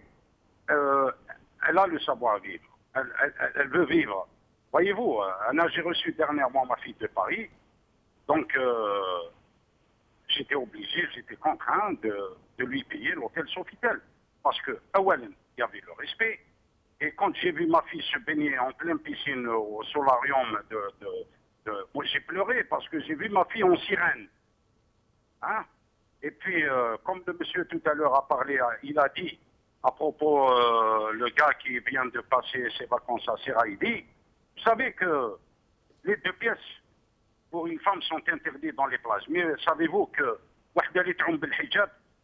Elle a le savoir-vivre. Elle veut vivre. Voyez-vous, j'ai reçu dernièrement ma fille de Paris. Donc... j'étais contraint de lui payer l'hôtel Sofitel. Parce que, il y avait le respect. Et quand j'ai vu ma fille se baigner en pleine piscine au solarium moi j'ai pleuré parce que j'ai vu ma fille en sirène. Hein? Et puis, comme le monsieur tout à l'heure a parlé, il a dit, à propos le gars qui vient de passer ses vacances à Seraïdi, vous savez que les 2 pièces pour une femme sont interdites dans les plages. Mais savez-vous que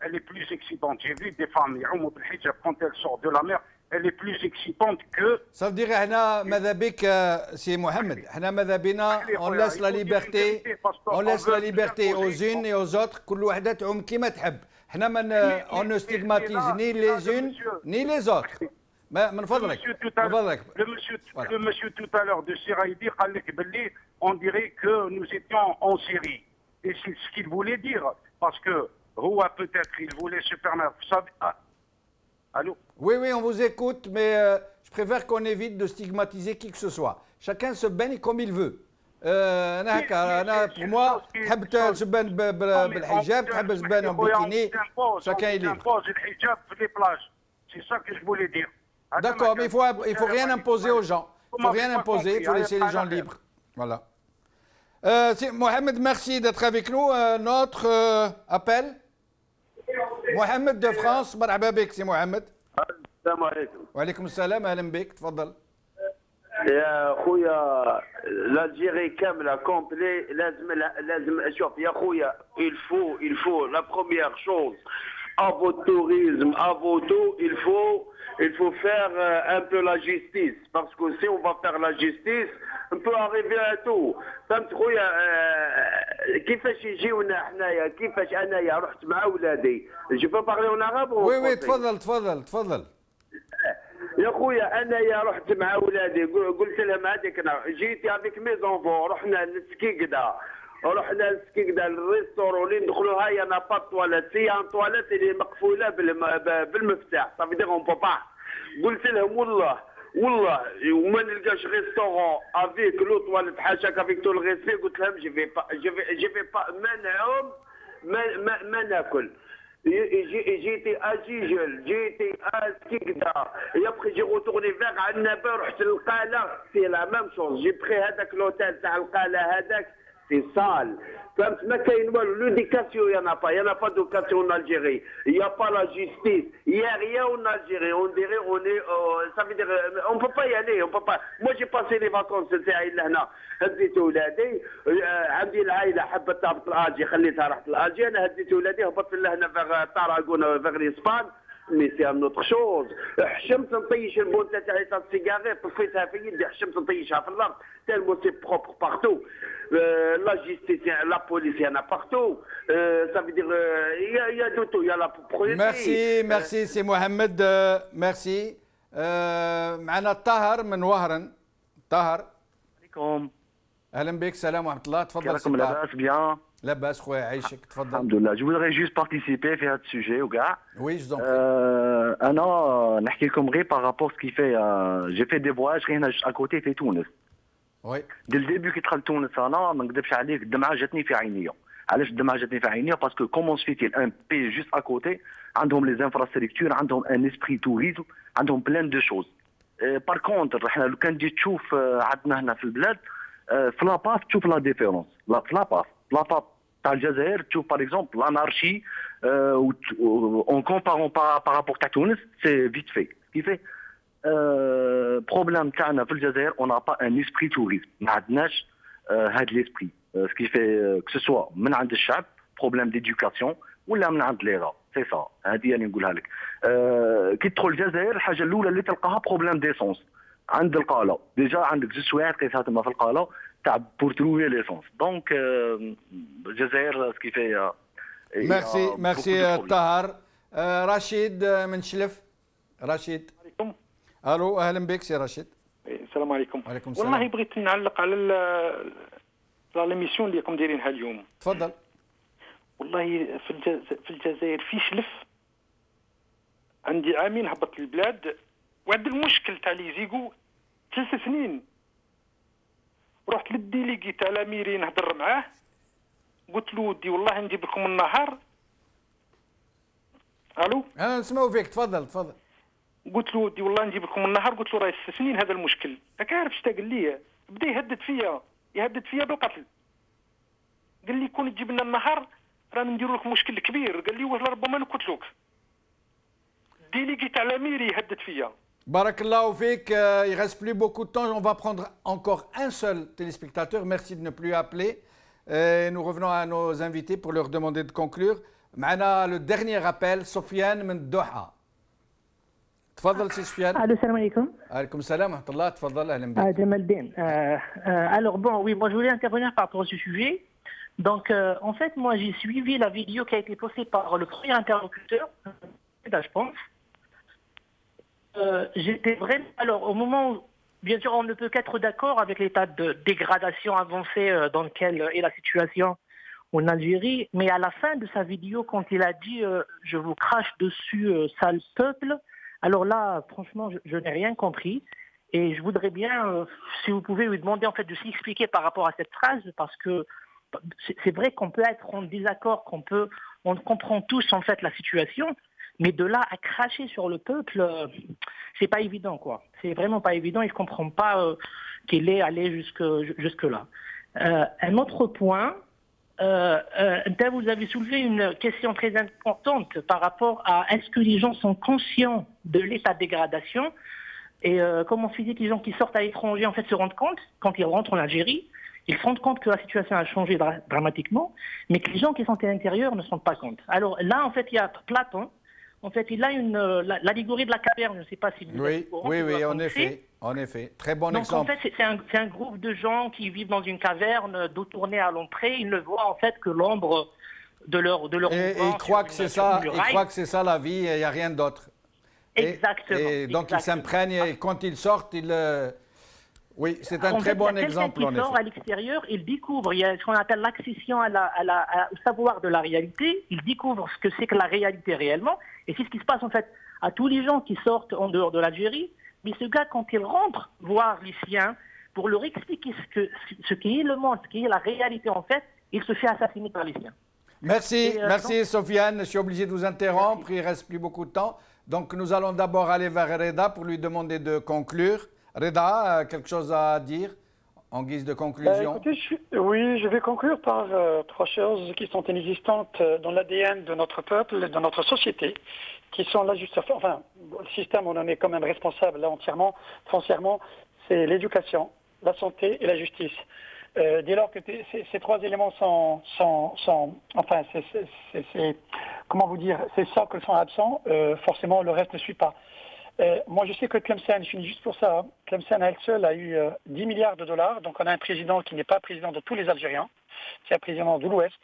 elle est plus excitante. J'ai vu des femmes quand elles sortent de la mer, elle est plus excitante que... Ça veut dire c'est Mohamed, on laisse la liberté aux unes et aux autres. On ne stigmatise ni les unes ni les autres. Le monsieur tout à l'heure de Seraïdi, on dirait que nous étions en Syrie. Et c'est ce qu'il voulait dire. Parce que Roua, peut-être, il voulait se permettre. Vous savez... Allô? Oui, on vous écoute, mais je préfère qu'on évite de stigmatiser qui que ce soit. Chacun se baigne comme il veut. Pour moi, chacun est libre. C'est ça que je voulais dire. D'accord, mais il faut rien imposer aux gens. Il faut rien imposer, il faut laisser les gens libres. Voilà. Mohamed, merci d'être avec nous. Notre appel. Mohamed de France, مرحبا بك سي محمد. السلام عليكم. وعليكم السلام، اهلا بك، تفضل. يا خويا l'Algérie كاملة كومبلي لازم شوف يا خويا il faut la première chose à votre tourisme, à vos tout, il faut faire un peu la justice. Parce que si on va faire la justice, on peut arriver à tout. فهمت خويا كيفاش يجيونا حنايا كيفاش انايا رحت مع ولادي جو بو بارلي اون عرب وي تفضل يا خويا انايا رحت مع ولادي قلت لهم هذيك جيتي افيك مي زونفون رحنا للسكيكدا للريستورون اللي ندخلوا هاي انا با تواليت سي ان تواليت اللي مقفوله بالمفتاح صافي دير اون بو با قلت لهم والله وما نلقاش ريستورون افيك لو تواليت حاشاك افيك تو الغيسبي قلت لهم جي في با مانعهم ما ناكل جيتي اجيجل جيتي اسكيكدا يبقى جي روتورني فيغ عنابه رحت للقاله سي لا ميم شوز جي بخي هذاك لوتيل تاع القاله هذاك سي سال فهمت ما كاين والو لوديكاسيون يانا با دوكاسيون ان الجيري يا با لا جيستيس يا ريان اون الجيري اون ديري اون اي صافي دير اون بو با يالي اون بو با مو جي باسي لي فاكونس تاعي لهنا هديت ولادي عندي العائله حبت تهبط الالجي خليتها رحت الالجي انا هديت ولادي هبطت لهنا فيغ طاراغون فيغ ليسبان مي سي ان اوتر شوز حشمت نطيش البونتا تاعي تاع السيجاري طفيتها في يدي حشمت نطيشها في الارض تالمو سي بروبر بارتو لا جيستيس لا بوليس يانا بارتو صافي دير يا دوتو يا لا بروبريتي ميرسي سي محمد ميرسي معنا طاهر من وهران طاهر عليكم اهلا بك السلام ورحمه الله تفضل كيفكم لاباس بيان لاباس خويا عايشك تفضل الحمد لله جو voudrais juste participer في هذا السوجي وكاع وي جو انا نحكي لكم غير بارابور سكي في جي في دي فواج غير هنا جوست اكوتي في تونس وي دي الديبي كي دخلت تونس انا ما نكذبش عليك الدمعه جاتني في عينيا علاش الدمعه جاتني في عينيا باسكو كومون سفيتي ان بي جوست اكوتي عندهم لي انفراستركتور عندهم ان اسبري توريزم عندهم بلان دو شوز بار كونتر احنا لو كان تجي تشوف عندنا هنا في البلاد في لاباف تشوف لا ديفيرونس في لاباف تاع الجزائر تشوف باغ اكزومبل لانارشي اون كومبارون بارابور تاع تونس سي فيت في كيفاه بروبليم تاعنا في الجزائر اون با ان اسبري توريزم ما عندناش هاد ليسبري سكي في كو سوا من عند الشعب بروبليم ديدوكاسيون ولا من عند ليغا سي سا هذه اللي نقولها لك كي تدخل الجزائر الحاجه الاولى اللي تلقاها بروبليم ديسونس عند القاله ديجا عندك زوج سوايع قيسها تما في القاله تاع بور تروفي ليسونس دونك الجزائر سكي في ميرسي طاهر رشيد من شلف رشيد عليكم الو اهلا بك سي رشيد السلام عليكم وعليكم السلام والله بغيت نعلق على لا ليميسيون اللي راكم دايرينها اليوم تفضل والله في الجزائر في شلف عندي عامين هبط البلاد وعند المشكل تاع لي زيغو 3 سنين رحت للديليغي تاع الاميري نهضر معاه قلت له ودي والله نجيب لكم النهار الو انا نسمعوا فيك تفضل قلت له ودي والله نجيب لكم النهار قلت له راهي 6 سنين هذا المشكل راك عارف اش قال لي بدا يهدد فيا بالقتل قال لي كون تجيب لنا النهار رانا نديروا لك مشكل كبير قال لي والله ربما نقتلوك الديليغي تاع الاميري يهدد فيا بارك الله فيك. Il reste plus beaucoup de temps. On va prendre encore un seul téléspectateur. Merci de ne plus appeler. Nous revenons à nos invités pour leur demander de conclure. معنا le dernier appel سفيان من الدوحة. تفضل سي سفيان. الو السلام عليكم. عليكم السلام ورحمة الله. تفضل أهلا بك. جمال الدين. Alors bon, oui, moi je voulais intervenir par rapport à ce sujet. Donc en fait, moi j'ai suivi la vidéo qui a été postée par le premier interlocuteur, je pense. J'étais vraiment... Alors, au moment où, bien sûr, on ne peut qu'être d'accord avec l'état de dégradation avancée dans lequel est la situation en Algérie, mais à la fin de sa vidéo, quand il a dit « je vous crache dessus, sale peuple », alors là, franchement, je n'ai rien compris. Et je voudrais bien, si vous pouvez lui demander en fait de s'expliquer par rapport à cette phrase, parce que c'est vrai qu'on peut être en désaccord, on comprend tous en fait la situation, mais de là à cracher sur le peuple, c'est pas évident, quoi. C'est vraiment pas évident et je comprends pas qu'il est allé jusque-là. Un autre point, vous avez soulevé une question très importante par rapport à est-ce que les gens sont conscients de l'état de dégradation et comment se fait-il que les gens qui sortent à l'étranger en fait se rendent compte quand ils rentrent en Algérie, ils se rendent compte que la situation a changé dramatiquement, mais que les gens qui sont à l'intérieur ne se rendent pas compte. Alors là, en fait, il y a Platon. En fait, il a l'allégorie de la caverne. Je ne sais pas si vous êtes au courant, oui, en effet. Très bon exemple. Donc, en fait, c'est un groupe de gens qui vivent dans une caverne, dos tourné à l'entrée. Ils ne voient en fait que l'ombre de leur et ils croient que c'est ça, la vie, il n'y a rien d'autre. Exactement. Et donc, ils s'imprègnent et quand ils sortent, oui, c'est un très bon exemple. Quand il sort à l'extérieur, il découvre, il y a ce qu'on appelle l'accession au savoir de la réalité. Il découvre ce que c'est que la réalité réellement. Et c'est ce qui se passe en fait à tous les gens qui sortent en dehors de l'Algérie. Mais ce gars, quand il rentre voir les siens, pour leur expliquer ce qui est le monde, ce qui est la réalité en fait, il se fait assassiner par les siens. Merci, merci Sofiane. Je suis obligé de vous interrompre, merci. Il ne reste plus beaucoup de temps. Donc nous allons d'abord aller vers Reda pour lui demander de conclure. Reda, quelque chose à dire en guise de conclusion? Écoutez, oui, je vais conclure par trois choses qui sont inexistantes dans l'ADN de notre peuple et de notre société, qui sont là juste... Enfin, le système, on en est quand même responsable là entièrement, foncièrement, c'est l'éducation, la santé et la justice. Dès lors que ces trois éléments sont enfin, comment vous dire, ces socles sont absents, forcément le reste ne suit pas. Moi, je sais que Tlemcen, je finis juste pour ça, hein, Tlemcen à elle seule a eu 10 milliards de dollars. Donc, on a un président qui n'est pas président de tous les Algériens, c'est un président de l'Ouest.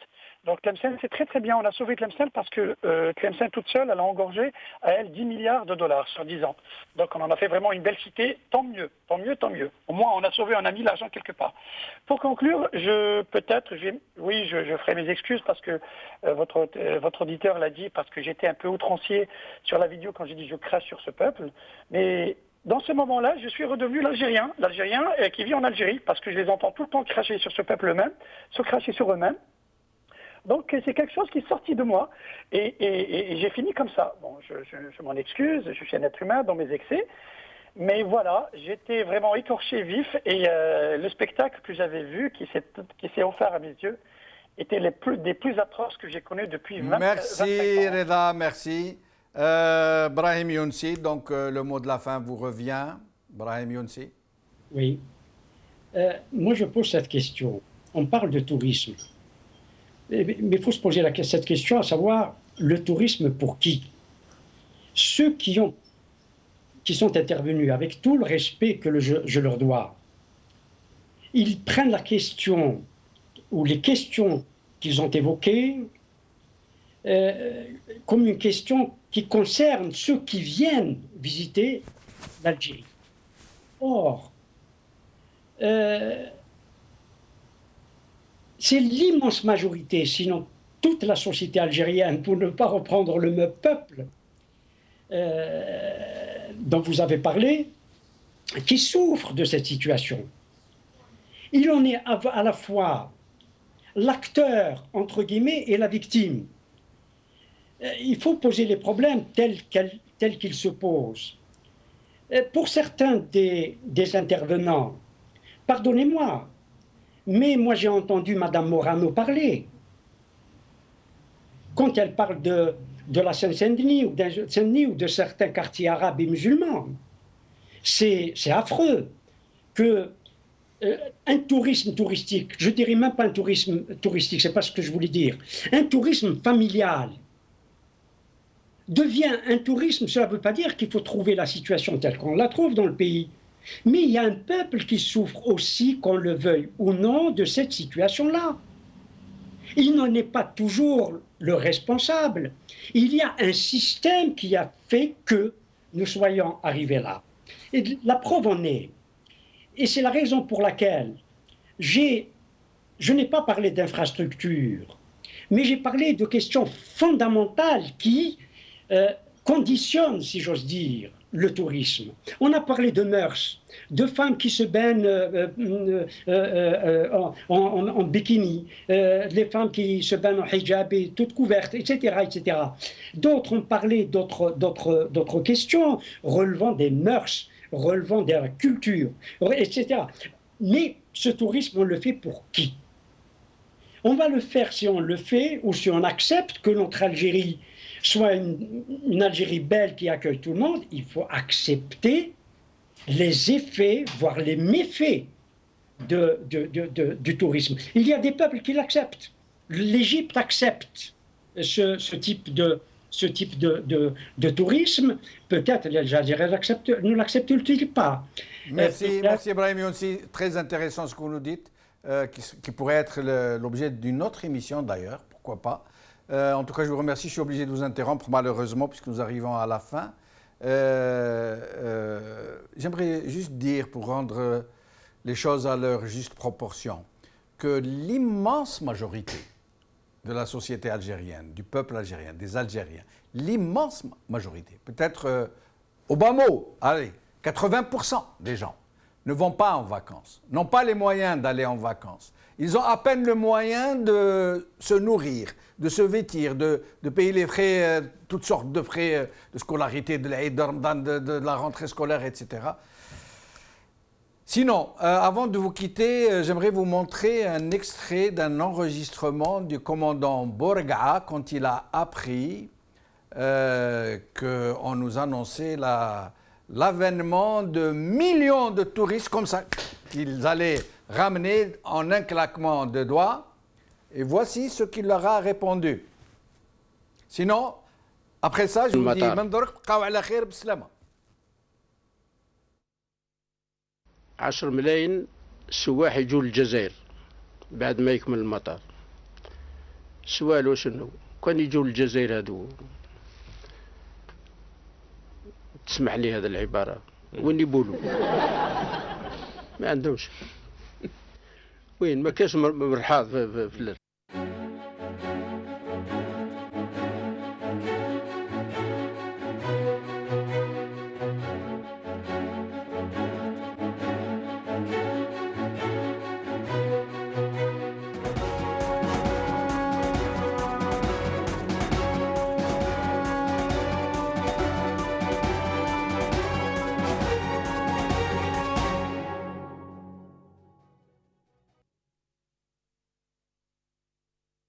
Donc, Tlemcen, c'est très très bien. On a sauvé Tlemcen parce que Tlemcen toute seule, elle a engorgé à elle 10 milliards de dollars sur 10 ans. Donc, on en a fait vraiment une belle cité. Tant mieux, tant mieux, tant mieux. Au moins, on a sauvé, on a mis l'argent quelque part. Pour conclure, je ferai mes excuses parce que votre auditeur l'a dit, parce que j'étais un peu outrancier sur la vidéo quand j'ai dit je crache sur ce peuple. Mais dans ce moment-là, je suis redevenu l'Algérien qui vit en Algérie, parce que je les entends tout le temps cracher sur ce peuple eux-mêmes, se cracher sur eux-mêmes. Donc c'est quelque chose qui est sorti de moi et j'ai fini comme ça. Bon, je m'en excuse, je suis un être humain dans mes excès, mais voilà, j'étais vraiment écorché vif et le spectacle que j'avais vu, qui s'est offert à mes yeux, était des plus atroces que j'ai connus depuis 25 ans. Merci Reda, merci. Brahim Younsi, donc le mot de la fin vous revient. Brahim Younsi. Oui. Moi je pose cette question. On parle de tourisme. Mais il faut se poser cette question, à savoir, le tourisme pour qui? Ceux qui sont intervenus, avec tout le respect que je leur dois, ils prennent la question, ou les questions qu'ils ont évoquées, comme une question qui concerne ceux qui viennent visiter l'Algérie. Or, c'est l'immense majorité, sinon toute la société algérienne, pour ne pas reprendre le mot peuple dont vous avez parlé, qui souffre de cette situation. Il en est à la fois l'acteur, entre guillemets, et la victime. Il faut poser les problèmes tels qu'ils se posent. Pour certains des intervenants, pardonnez-moi, mais moi j'ai entendu Madame Morano parler. Quand elle parle de la Seine-Saint-Denis ou de certains quartiers arabes et musulmans, c'est affreux que un tourisme touristique, je dirais même pas un tourisme touristique, c'est pas ce que je voulais dire, un tourisme familial devient un tourisme. Cela ne veut pas dire qu'il faut trouver la situation telle qu'on la trouve dans le pays. Mais il y a un peuple qui souffre aussi, qu'on le veuille ou non, de cette situation-là. Il n'en est pas toujours le responsable. Il y a un système qui a fait que nous soyons arrivés là. Et la preuve en est. Et c'est la raison pour laquelle je n'ai pas parlé d'infrastructure, mais j'ai parlé de questions fondamentales qui conditionnent, si j'ose dire, le tourisme. On a parlé de mœurs, de femmes qui se baignent en bikini, les femmes qui se baignent en hijab et toutes couvertes, etc., etc. D'autres ont parlé d'autres questions relevant des mœurs, relevant de la culture, etc. Mais ce tourisme, on le fait pour qui? On va le faire si on le fait ou si on accepte que notre Algérie soit une Algérie belle qui accueille tout le monde. Il faut accepter les effets, voire les méfaits du tourisme. Il y a des peuples qui l'acceptent. L'Égypte accepte ce type ce type de tourisme, peut-être les Algériens ne l'acceptent-ils pas. Merci Brahim Younsi, très intéressant ce que vous nous dites, qui pourrait être l'objet d'une autre émission d'ailleurs, pourquoi pas. En tout cas, je vous remercie, je suis obligé de vous interrompre malheureusement puisque nous arrivons à la fin. J'aimerais juste dire, pour rendre les choses à leur juste proportion, que l'immense majorité de la société algérienne, du peuple algérien, des Algériens, l'immense majorité, peut-être au bas mot, allez, 80% des gens ne vont pas en vacances, n'ont pas les moyens d'aller en vacances. Ils ont à peine le moyen de se nourrir, de se vêtir, de payer les frais, toutes sortes de frais de scolarité, de la rentrée scolaire, etc. Sinon, avant de vous quitter, j'aimerais vous montrer un extrait d'un enregistrement du commandant Bourga'a quand il a appris qu'on nous annonçait l'avènement de millions de touristes comme ça, qu'ils allaient ramener en un claquement de doigts. Et voici ce qu'il leur a répondu. Sinon, après ça, je vous dis, Mandork, bqaw ala khair b'slama. 10 ملايين سواح يجوا للجزائر بعد ما يكمل المطار. السؤال واش شنو؟ كان يجوا للجزائر هادو، تسمح لي هذه العبارة، وين يبولوا؟ ما عندهمش. وين ما كاش مرحاض في